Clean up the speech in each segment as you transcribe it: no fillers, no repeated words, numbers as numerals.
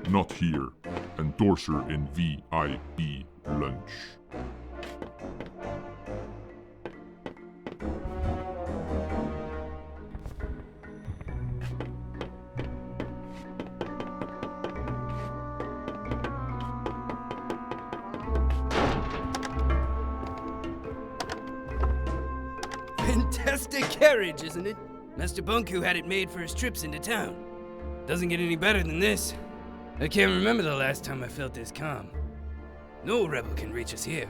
not here. Endorser in VIP lunch. Fantastic carriage, isn't it? Master Bonku had it made for his trips into town. Doesn't get any better than this. I can't remember the last time I felt this calm. No rebel can reach us here.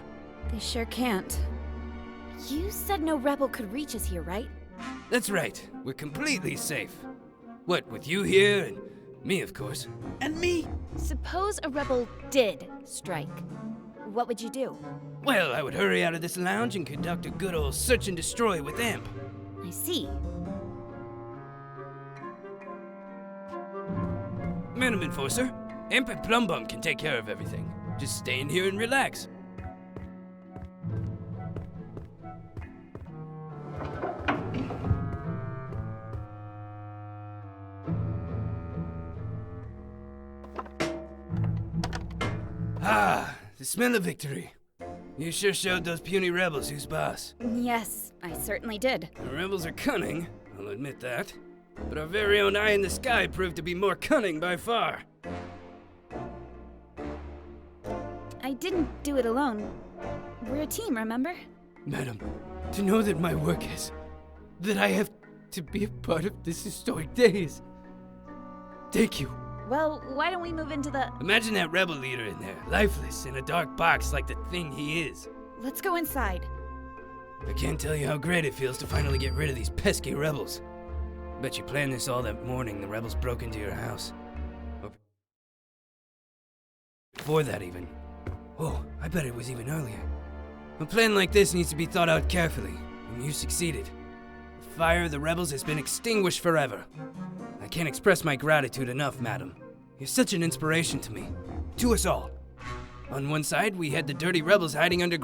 They sure can't. You said no rebel could reach us here, right? That's right. We're completely safe. What, with you here and me, of course. And me? Suppose a rebel did strike. What would you do? Well, I would hurry out of this lounge and conduct a good old search and destroy with Amp. I see. Madam Enforcer, Amp and Plum Bum can take care of everything. Just stay in here and relax. Ah, the smell of victory. You sure showed those puny rebels who's boss. Yes, I certainly did. The rebels are cunning, I'll admit that. But our very own eye in the sky proved to be more cunning by far. I didn't do it alone. We're a team, remember? Madam, to know that my work is... that I have to be a part of this historic days. Thank you. Well, why don't we move into the... Imagine that rebel leader in there, lifeless in a dark box like the thing he is. Let's go inside. I can't tell you how great it feels to finally get rid of these pesky rebels. Bet you planned this all that morning the rebels broke into your house. Or before that even. Oh, I bet it was even earlier. A plan like this needs to be thought out carefully, and you succeeded. The fire of the rebels has been extinguished forever. I can't express my gratitude enough, madam. You're such an inspiration to me. To us all. On one side, we had the dirty rebels hiding under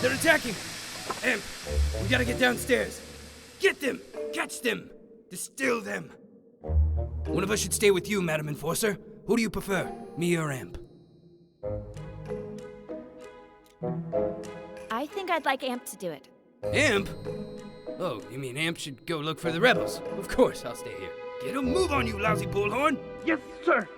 They're attacking! Amp, we gotta get downstairs. Get them! Catch them! Distill them! One of us should stay with you, Madam Enforcer. Who do you prefer, me or Amp? I think I'd like Amp to do it. Amp? Oh, you mean Amp should go look for the rebels? Of course, I'll stay here. Get a move on, you lousy bullhorn! Yes, sir.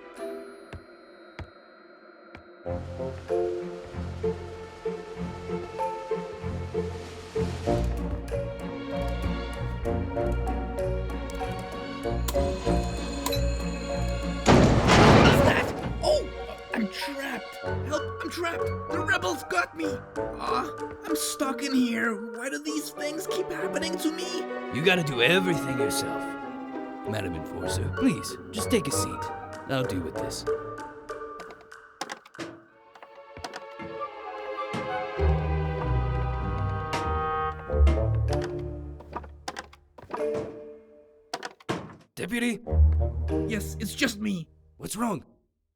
I'm trapped! Help! I'm trapped! The rebels got me! I'm stuck in here. Why do these things keep happening to me? You gotta do everything yourself. Madam Enforcer, please, just take a seat. I'll deal with this. Deputy? Yes, it's just me. What's wrong?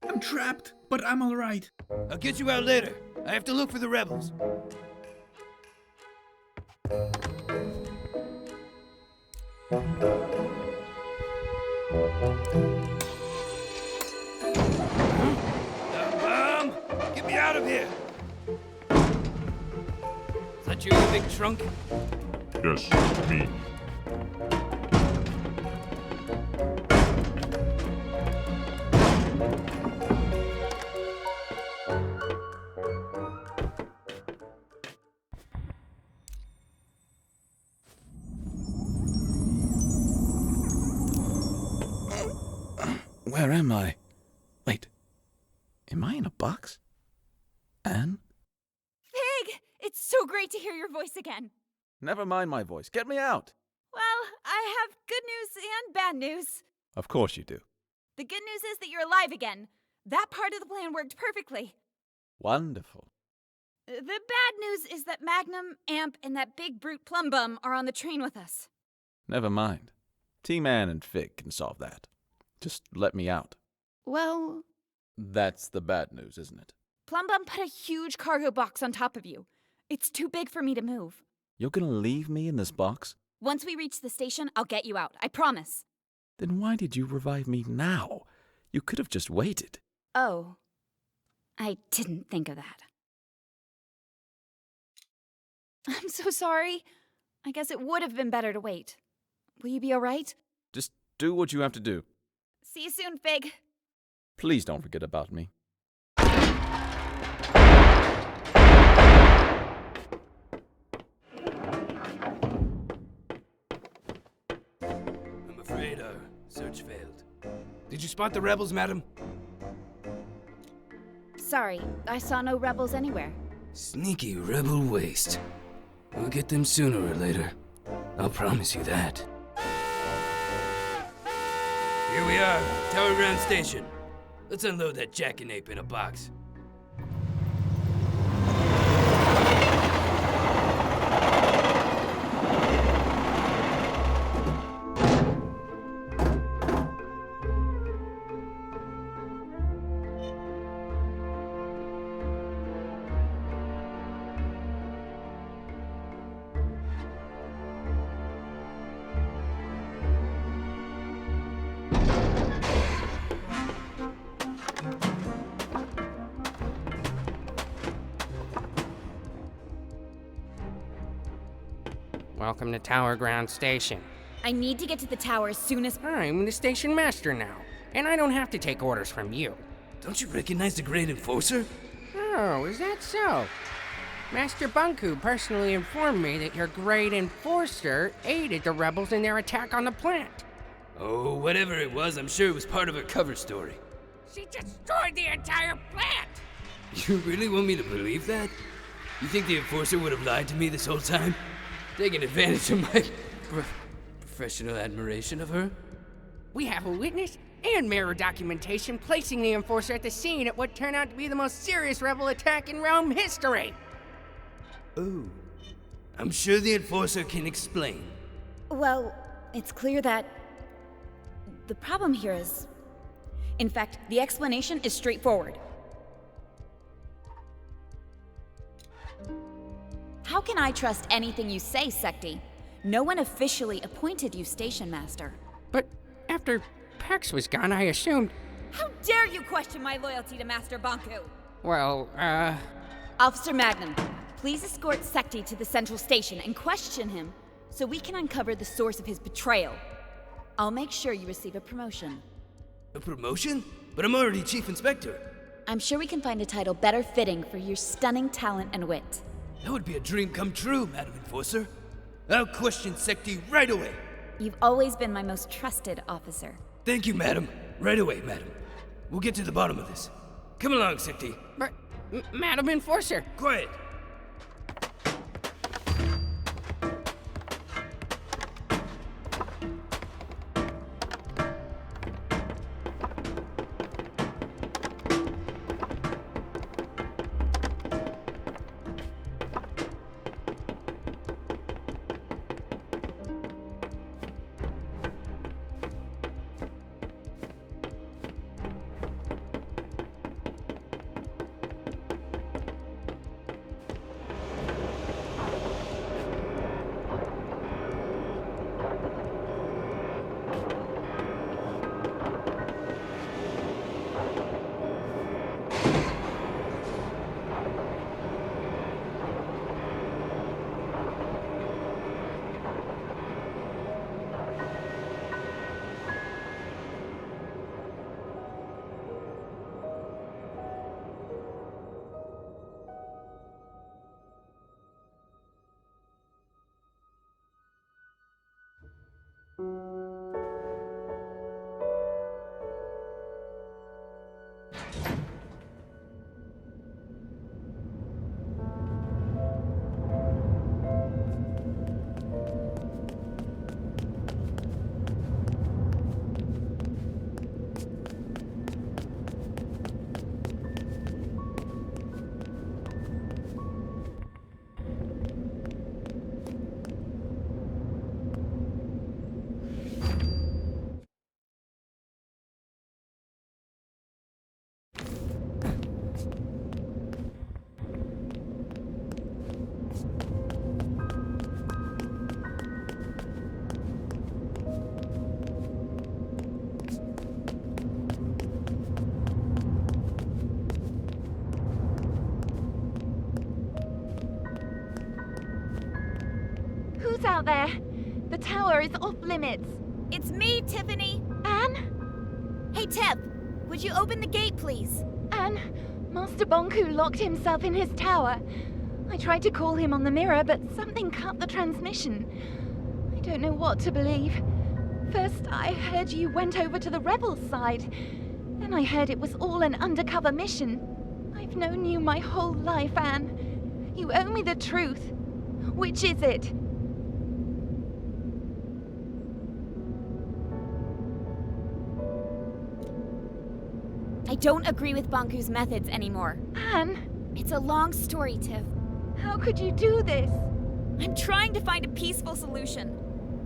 I'm trapped, but I'm alright. I'll get you out later. I have to look for the rebels. Bomb! Get me out of here! Is that you, big trunk? Yes, me. Where am I? Wait, am I in a box? Anne? Pig! It's so great to hear your voice again. Never mind my voice. Get me out. Well, I have good news and bad news. Of course you do. The good news is that you're alive again. That part of the plan worked perfectly. Wonderful. The bad news is that Magnum, Amp, and that big brute Plum Bum are on the train with us. Never mind. T-Man and Fig can solve that. Just let me out. Well, That's the bad news, isn't it? Plumbum put a huge cargo box on top of you. It's too big for me to move. You're gonna leave me in this box? Once we reach the station, I'll get you out. I promise. Then why did you revive me now? You could have just waited. Oh. I didn't think of that. I'm so sorry. I guess it would have been better to wait. Will you be alright? Just do what you have to do. See you soon, Fig. Please don't forget about me. I'm afraid our search failed. Did you spot the rebels, madam? Sorry, I saw no rebels anywhere. Sneaky rebel waste. We'll get them sooner or later. I'll promise you that. Here we are, Tower Ground Station. Let's unload that jackanape in a box. Welcome to Tower Ground Station. I need to get to the tower as soon as... I'm the station master now, and I don't have to take orders from you. Don't you recognize the Great Enforcer? Oh, is that so? Master Bonku personally informed me that your great enforcer aided the rebels in their attack on the plant. Oh, whatever it was, I'm sure it was part of her cover story. She destroyed the entire plant! You really want me to believe that? You think the Enforcer would have lied to me this whole time? Taking advantage of my professional admiration of her? We have a witness and mirror documentation placing the enforcer at the scene at what turned out to be the most serious rebel attack in realm history. Oh. I'm sure the Enforcer can explain. Well, it's clear that... the problem here is... In fact, the explanation is straightforward. How can I trust anything you say, Secti? No one officially appointed you station master. But after Pax was gone, I assumed... How dare you question my loyalty to Master Bonku? Well, Officer Magnum, please escort Secti to the central station and question him so we can uncover the source of his betrayal. I'll make sure you receive a promotion. A promotion? But I'm already Chief Inspector. I'm sure we can find a title better fitting for your stunning talent and wit. That would be a dream come true, Madam Enforcer. I'll question Secti right away. You've always been my most trusted officer. Thank you, madam. Right away, madam. We'll get to the bottom of this. Come along, Secti. but, Madam Enforcer, Quiet. out there. The tower is off limits. It's me, Tiffany. Anne? Hey, Tiff, would you open the gate, please? Anne, Master Bonku locked himself in his tower. I tried to call him on the mirror, but something cut the transmission. I don't know what to believe. First, I heard you went over to the rebels' side. Then I heard it was all an undercover mission. I've known you my whole life, Anne. You owe me the truth. Which is it? I don't agree with Bonku's methods anymore. Anne, It's a long story, Tiff. how could you do this? I'm trying to find a peaceful solution.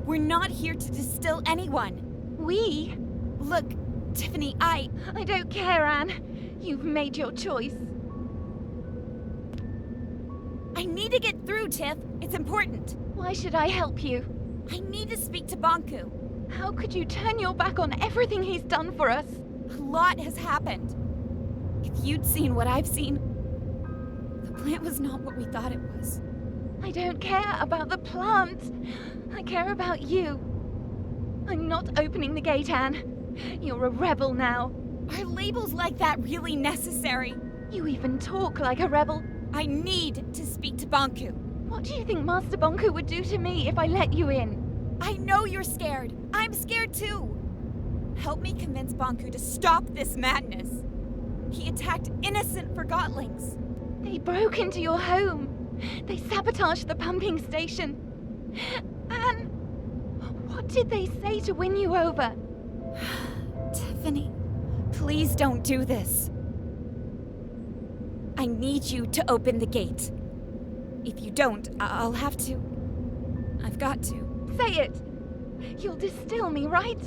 We're not here to distill anyone. We? Look, Tiffany, I don't care, Anne. You've made your choice. need to get through, Tiff. It's important. Why should I help you? I need to speak to Bonku. How could you turn your back on everything he's done for us? A lot has happened. If you'd seen what I've seen, the plant was not what we thought it was. I don't care about the plant. I care about you. I'm not opening the gate, Anne. You're a rebel now. Are labels like that really necessary? You even talk like a rebel. I need to speak to Bonku. What do you think Master Bonku would do to me if I let you in? I know you're scared. I'm scared too. Help me convince Bonku to stop this madness. He attacked innocent Forgotlings. They broke into your home. They sabotaged the pumping station. And what did they say to win you over? Tiffany, please don't do this. I need you to open the gate. If you don't, I'll have to. I've got to. Say it. You'll distill me, right?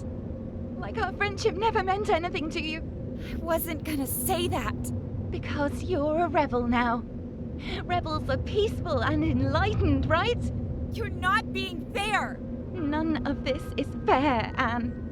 Like our friendship never meant anything to you. I wasn't gonna say that. Because you're a rebel now. Rebels are peaceful and enlightened, right? You're not being fair. None of this is fair, Anne.